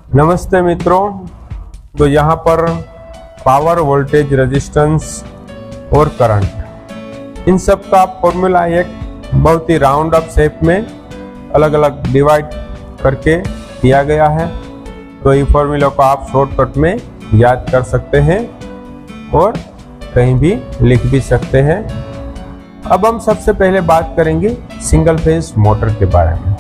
नमस्ते मित्रों। तो यहाँ पर पावर, वोल्टेज, रेजिस्टेंस और करंट, इन सब का फॉर्मूला एक बहुत ही राउंड अप शेप में अलग अलग डिवाइड करके दिया गया है। तो ये फॉर्मूला को आप शॉर्टकट में याद कर सकते हैं और कहीं भी लिख भी सकते हैं। अब हम सबसे पहले बात करेंगे सिंगल फेज मोटर के बारे में,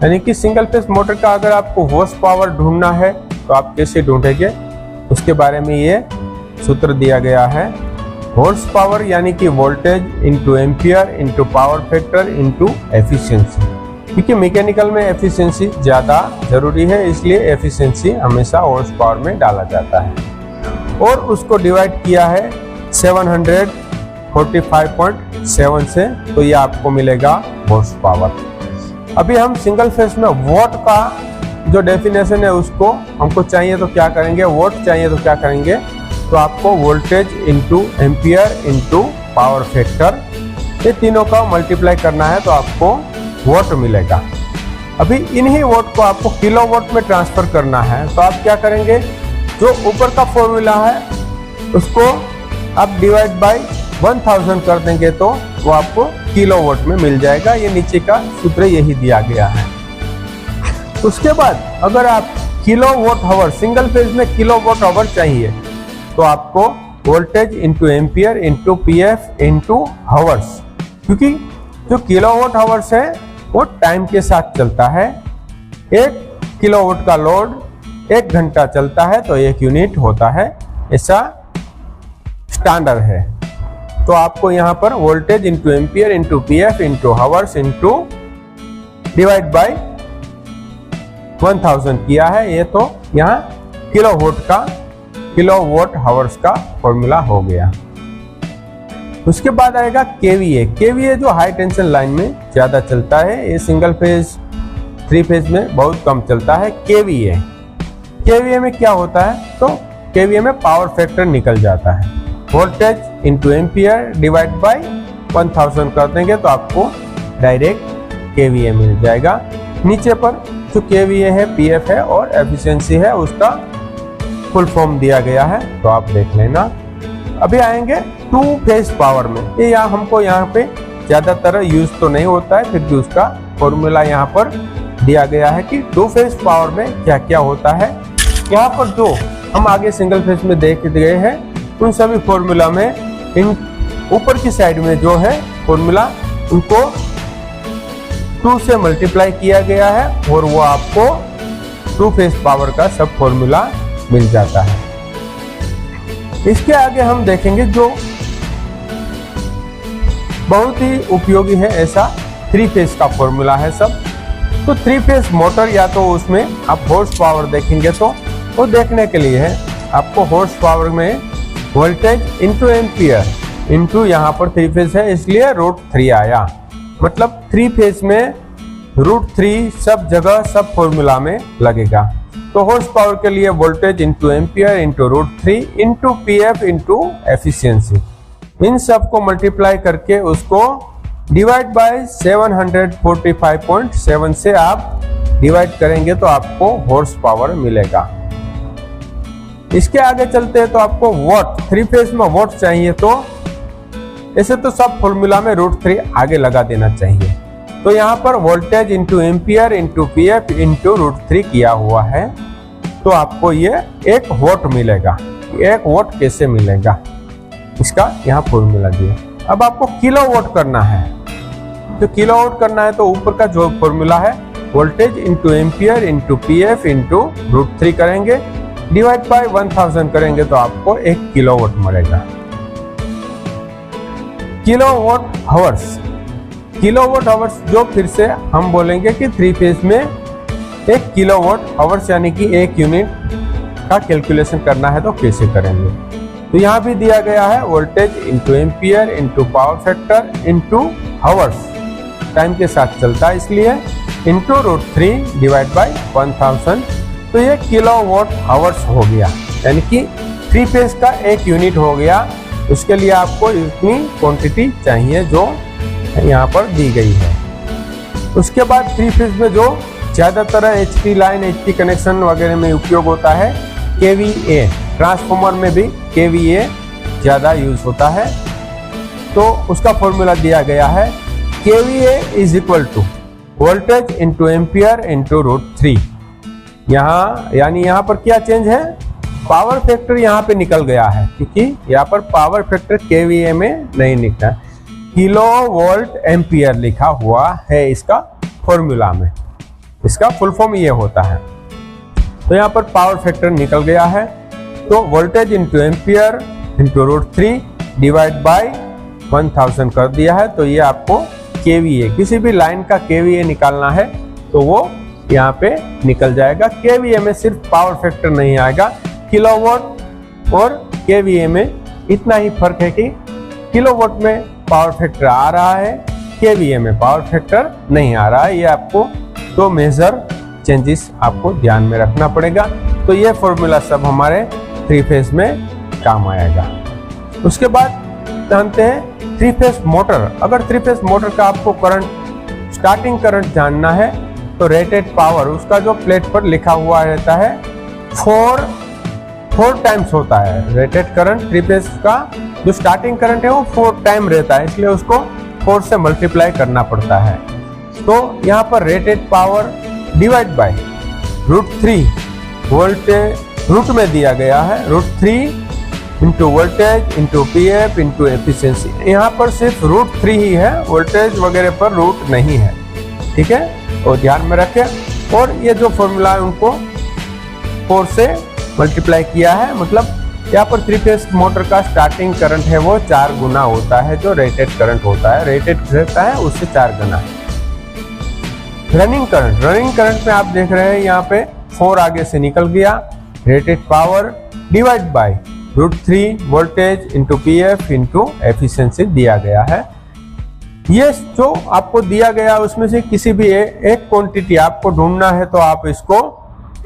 यानी कि सिंगल फेज मोटर का अगर आपको हॉर्स पावर ढूंढना है तो आप कैसे ढूंढेंगे, उसके बारे में ये सूत्र दिया गया है। हॉर्स पावर यानी कि voltage into ampere into power factor into efficiency, क्योंकि मैकेनिकल में एफिशिएंसी ज़्यादा जरूरी है, इसलिए एफिशिएंसी हमेशा हॉर्स पावर में डाला जाता है। और उसको डिवाइड किया है 745.7 से, तो ये आपको मिलेगा हॉर्स पावर। अभी हम सिंगल फेज में वॉट का जो डेफिनेशन है उसको हमको चाहिए तो क्या करेंगे, वॉट चाहिए तो क्या करेंगे, तो आपको voltage into ampere into power factor, ये तीनों का मल्टीप्लाई करना है तो आपको वॉट मिलेगा। अभी इन्हीं वॉट को आपको किलो वॉट में ट्रांसफर करना है, तो आप क्या करेंगे, जो ऊपर का फॉर्मूला है उसको आप डिवाइड बाय 1000 कर देंगे तो वो आपको किलो वॉट में मिल जाएगा। ये नीचे का सूत्र यही दिया गया है। उसके बाद अगर आप kilo watt hour, single phase में किलो वॉट आवर चाहिए तो आपको voltage into ampere into PF into hours, क्योंकि जो किलो वॉट आवर्स है वो टाइम के साथ चलता है। 1 किलोवाट का लोड 1 घंटा चलता है तो 1 यूनिट होता है, ऐसा स्टैंडर्ड है। तो आपको यहाँ पर voltage into ampere into PF into hours into divide by 1000 किया है, ये तो यहाँ किलोवाट हावर्स का फॉर्मूला हो गया। उसके बाद आएगा केवीए। केवीए जो हाई टेंशन लाइन में ज्यादा चलता है, ये सिंगल फेज 3 फेज में बहुत कम चलता है। केवीए में क्या होता है, तो केवीए में पावर फैक्टर निकल जाता है। Voltage into ampere divide by 1000 कर देंगे तो आपको डायरेक्ट केवीए मिल जाएगा। नीचे पर जो केवीए है, पीएफ है और एफिशिएंसी है, उसका फुल फॉर्म दिया गया है, तो आप देख लेना। अभी आएंगे 2 फेज पावर में। ये हमको यहाँ पे ज्यादातर यूज तो नहीं होता है, फिर भी उसका फॉर्मूला यहाँ पर दिया गया है कि 2 फेज पावर में क्या क्या होता है। यहाँ पर जो हम आगे सिंगल फेज में देख गए हैं, उन सभी फॉर्मूला में इन ऊपर की साइड में जो है फॉर्मूला, उनको 2 से मल्टीप्लाई किया गया है और वो आपको 2 फेज पावर का सब फॉर्मूला मिल जाता है। इसके आगे हम देखेंगे जो बहुत ही उपयोगी है, ऐसा 3 फेज का फॉर्मूला है सब। तो 3 फेज मोटर, या तो उसमें आप हॉर्स पावर देखेंगे तो वो देखने के लिए है आपको हॉर्स पावर में वोल्टेज इंटू एम्पियर इंटू यहाँ पर 3 फेज है इसलिए √3 आया, मतलब 3 फेज में √3 सब जगह सब फॉर्मूला में लगेगा। तो हॉर्स पावर के लिए voltage into ampere into √3 into PF into efficiency, इन सब को मल्टीप्लाई करके उसको डिवाइड बाय 745.7 से आप डिवाइड करेंगे तो आपको हॉर्स पावर मिलेगा। इसके आगे चलते हैं तो आपको वॉट, 3 फेज में वॉट चाहिए, तो ऐसे तो सब फॉर्मूला में √3 आगे लगा देना चाहिए। तो यहाँ पर voltage into ampere into PF into √3 किया हुआ है, तो आपको ये 1 वॉट मिलेगा। 1 वॉट कैसे मिलेगा, इसका यहाँ फॉर्मूला दिया। अब आपको किलोवाट करना है, तो किलोवाट करना है तो ऊपर का जो फॉर्मूला है voltage into ampere into PF into √3 करेंगे, डिवाइड बाय 1000 करेंगे तो आपको 1 किलोवाट मिलेगा। किलोवाट आवर्स, किलोवाट आवर्स जो फिर से हम बोलेंगे कि 3 फेज में 1 किलोवाट आवर्स यानी कि 1 यूनिट का कैलकुलेशन करना है तो कैसे करेंगे। तो यहाँ भी दिया गया है voltage into ampere into power factor into hours, time के साथ चलता है इसलिए इंटू √3 डिवाइड बाय 1000, तो ये किलोवाट आवर्स हो गया, यानी कि 3 फेज का 1 यूनिट हो गया। उसके लिए आपको इतनी क्वांटिटी चाहिए जो यहाँ पर दी गई है। उसके बाद 3 फेज में जो ज़्यादातर एचटी लाइन, एचटी कनेक्शन वगैरह में उपयोग होता है। केवीए ट्रांसफार्मर में भी केवीए ज़्यादा यूज होता है। तो उसका फॉर्मूला दिया गया है KVA is equal to voltage into ampere into √3। यहाँ यानी यहाँ पर क्या चेंज है, पावर फैक्टर यहाँ पे निकल गया है, क्योंकि यहाँ पर पावर फैक्टर केवीए में नहीं लिखा, किलो वोल्ट एम्पियर लिखा हुआ है इसका फॉर्मूला में। इसका फुल फॉर्म ये होता है। तो यहाँ पर पावर फैक्टर निकल गया है, तो voltage into ampere into √3 divide by 1000 कर दिया है। तो ये आपको केवीए, किसी भी लाइन का केवीए निकालना है तो वो यहाँ पे निकल जाएगा। केवीए में सिर्फ पावर फैक्टर नहीं आएगा, किलोवाट और केवीए में इतना ही फर्क है कि किलोवाट में पावर फैक्टर आ रहा है, केवीए में पावर फैक्टर नहीं आ रहा है। ये आपको दो मेजर चेंजेस आपको ध्यान में रखना पड़ेगा। तो ये फॉर्मूला सब हमारे 3 फेज में काम आएगा। उसके बाद जानते हैं 3 फेज मोटर। अगर 3 फेज मोटर का आपको करंट, स्टार्टिंग करंट जानना है तो रेटेड पावर उसका जो प्लेट पर लिखा हुआ रहता है 4 टाइम्स होता है। रेटेड करंट 3 फेज का जो स्टार्टिंग करंट है वो 4 टाइम रहता है, इसलिए उसको 4 से मल्टीप्लाई करना पड़ता है। तो यहाँ पर rated power divide by √3 voltage root में दिया गया है, √3 into voltage into PF into efficiency. यहाँ पर सिर्फ √3 ही है, वोल्टेज वगैरह पर रूट नहीं है, ठीक है, और ध्यान में रखें। और ये जो फॉर्मूला है उनको 4 से मल्टीप्लाई किया है, मतलब यहाँ पर 3 फेज मोटर का स्टार्टिंग करंट है वो 4 गुना होता है जो रेटेड करंट होता है, रेटेड रहता है उससे 4 गुना। रनिंग करंट में आप देख रहे हैं यहाँ पे 4 आगे से निकल गया। Rated power divide by √3 voltage into PF into efficiency दिया गया है। ये जो आपको दिया गया उसमें से किसी भी एक क्वांटिटी आपको ढूंढना है तो आप इसको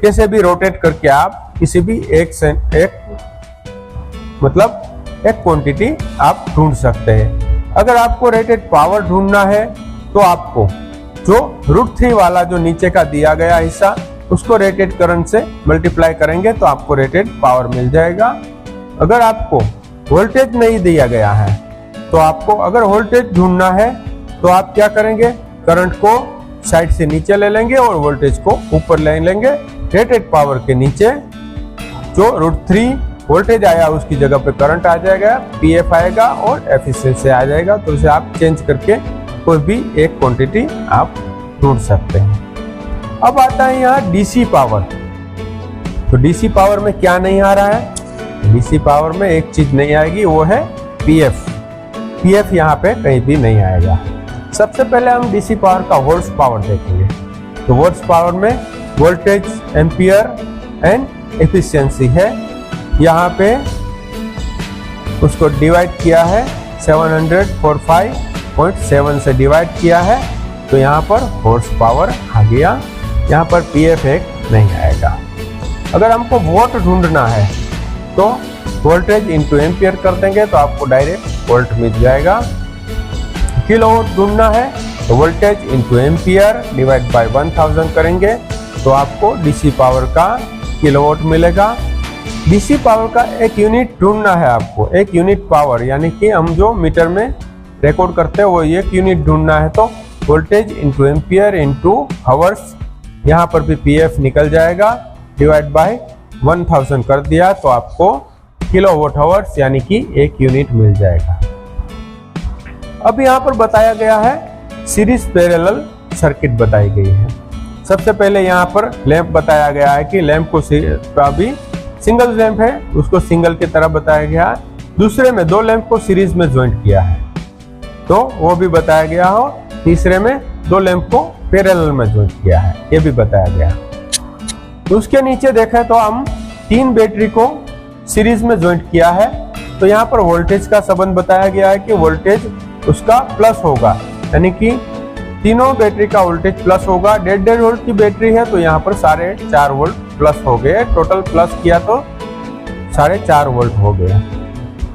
कैसे भी रोटेट करके आप किसी भी एक क्वांटिटी आप ढूंढ सकते हैं। अगर आपको रेटेड पावर ढूंढना है तो आपको जो √3 वाला जो नीचे का दिया गया हिस्सा उसको रेटेड करंट से मल्टीप्लाई करेंगे तो आपको रेटेड पावर मिल जाएगा। अगर आपको वोल्टेज नहीं दिया गया है तो आपको अगर वोल्टेज ढूंढना है तो आप क्या करेंगे, करंट को साइड से नीचे ले लेंगे और वोल्टेज को ऊपर ले लेंगे। रेटेड पावर के नीचे जो √3 वोल्टेज आया उसकी जगह पे करंट आ जाएगा, पीएफ आएगा और एफिशिएंसी आ जाएगा। तो उसे आप चेंज करके कोई भी एक क्वांटिटी आप ढूंढ सकते हैं। अब आता है यहाँ डीसी पावर। तो डीसी पावर में क्या नहीं आ रहा है, डीसी पावर में एक चीज नहीं आएगी, वो है पीएफ। पीएफ यहाँ पे कहीं भी नहीं आएगा। सबसे पहले हम डीसी पावर का हॉर्स पावर देखेंगे। तो हॉर्स पावर में वोल्टेज, एम्पियर एंड एफिशिएंसी है। यहाँ पे उसको डिवाइड किया है 745.7 से डिवाइड किया है, तो यहाँ पर हॉर्स पावर आ गया। यहाँ पर पीएफ एक नहीं आएगा। अगर हमको वोल्ट ढूंढना है तो वोल्टेज इंटू एम्पियर कर देंगे तो आपको डायरेक्ट वोल्ट मिल जाएगा। किलोवाट ढूंढना है तो voltage into ampere divide by 1000 करेंगे तो आपको डीसी पावर का किलोवाट मिलेगा। डीसी पावर का एक यूनिट ढूंढना है आपको, एक यूनिट पावर, यानी कि हम जो मीटर में रिकॉर्ड करते हैं वो एक यूनिट ढूंढना है तो voltage into ampere into hours, यहाँ पर भी पीएफ निकल जाएगा, डिवाइड बाय 1000 कर दिया तो आपको किलोवाट हावर्स यानी कि एक यूनिट मिल जाएगा। अब यहाँ पर बताया गया है सीरीज पैरेलल सर्किट बताई गई है। सबसे पहले यहाँ पर लैंप बताया गया है कि लैंप को अभी सिंगल लैंप है उसको सिंगल की तरह बताया गया है। दूसरे में 2 लैंप को सीरीज में ज्वाइंट किया है तो वो भी बताया गया हो। तीसरे में 2 लैंप को पैरेलल में ज्वाइंट किया है, ये भी बताया गया। तो उसके नीचे देखें तो हम 3 बैटरी को सीरीज में ज्वाइंट किया है। तो यहाँ पर वोल्टेज का संबंध बताया गया है कि वोल्टेज उसका प्लस होगा, यानी कि तीनों बैटरी का वोल्टेज प्लस होगा। 1.5 वोल्ट की बैटरी है तो यहाँ पर 4.5 वोल्ट प्लस हो गए, टोटल प्लस किया तो 4.5 वोल्ट हो गया।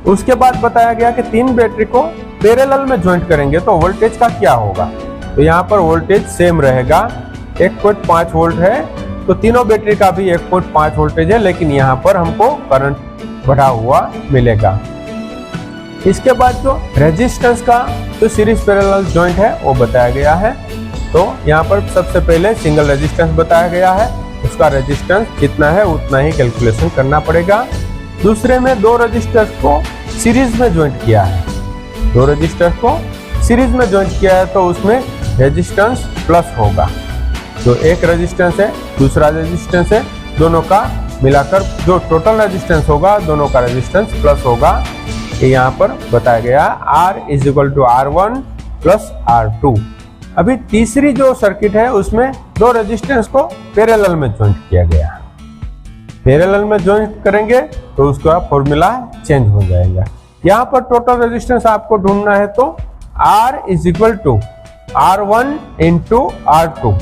उसके बाद बताया गया कि 3 बैटरी को पैरेलल में ज्वाइंट करेंगे तो वोल्टेज का क्या होगा। तो यहाँ पर वोल्टेज सेम रहेगा, 1.5 वोल्ट है, तो तीनों बैटरी का भी 1.5 वोल्टेज है, लेकिन यहाँ पर हमको करंट बढ़ा हुआ मिलेगा। इसके बाद जो रेजिस्टेंस का जो सीरीज पैरेलल जॉइंट है वो बताया गया है। तो यहाँ पर सबसे पहले सिंगल रेजिस्टेंस बताया गया है, उसका रेजिस्टेंस कितना है उतना ही कैलकुलेशन करना पड़ेगा। दूसरे में दो रेजिस्टर्स को सीरीज में ज्वाइंट किया है, दो रेजिस्टर्स को सीरीज में ज्वाइंट किया है तो उसमें रेजिस्टेंस प्लस होगा। जो एक रेजिस्टेंस है दूसरा रेजिस्टेंस है, दोनों का मिलाकर जो टोटल रेजिस्टेंस होगा दोनों का रेजिस्टेंस प्लस होगा। ये यहाँ पर बताया गया R is equal to R1 plus R2। अभी तीसरी जो सर्किट है उसमें दो रेजिस्टेंस को पैरेलल में ज्वाइंट किया गया है। पैरेलल में ज्वाइंट करेंगे तो उसका फॉर्मूला चेंज हो जाएगा। यहाँ पर टोटल रेजिस्टेंस आपको ढूंढना है तो R is equal to R1 into R2,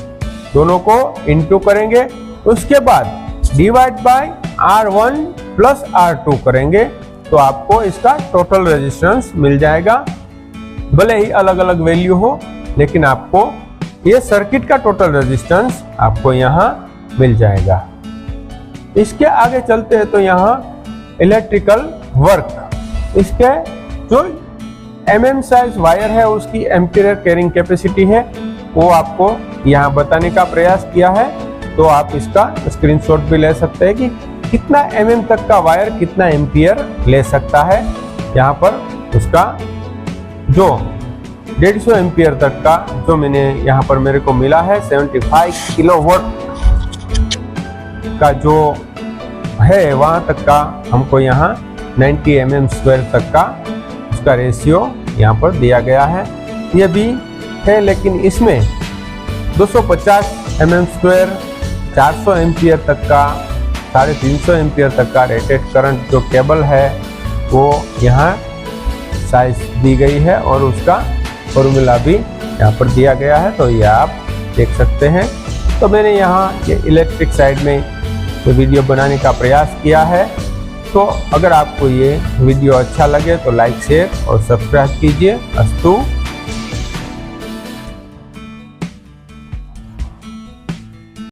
दोनों को इंटू करेंगे, उसके बाद divide by R1 plus R2 करेंगे तो आपको इसका टोटल रेजिस्टेंस मिल जाएगा। भले ही अलग अलग वैल्यू हो लेकिन आपको ये सर्किट का टोटल रेजिस्टेंस आपको यहाँ मिल जाएगा। इसके आगे चलते हैं तो यहाँ इलेक्ट्रिकल वर्क, इसके जो mm साइज वायर है उसकी एम्पीयर कैरिंग कैपेसिटी है वो आपको यहाँ बताने का प्रयास किया है। तो आप इसका स्क्रीनशॉट भी ले सकते हैं कि कितना mm तक का वायर कितना एम्पीयर ले सकता है। यहाँ पर उसका जो 150 एम्पीयर तक का जो मैंने यहाँ पर मेरे को मिला है 75 किलोवाट का जो है वहाँ तक का हमको यहाँ 90 mm² तक का उसका रेशियो यहाँ पर दिया गया है। ये भी है लेकिन इसमें 250 mm², 400 एम्पीयर तक का, 350 एम्पीयर तक का रेटेड करंट जो केबल है वो यहाँ साइज दी गई है और उसका फॉर्मूला भी यहाँ पर दिया गया है, तो ये आप देख सकते हैं। तो मैंने यहाँ ये इलेक्ट्रिक साइड में ये वीडियो बनाने का प्रयास किया है। तो अगर आपको ये वीडियो अच्छा लगे तो लाइक शेयर और सब्सक्राइब कीजिए। अस्तु।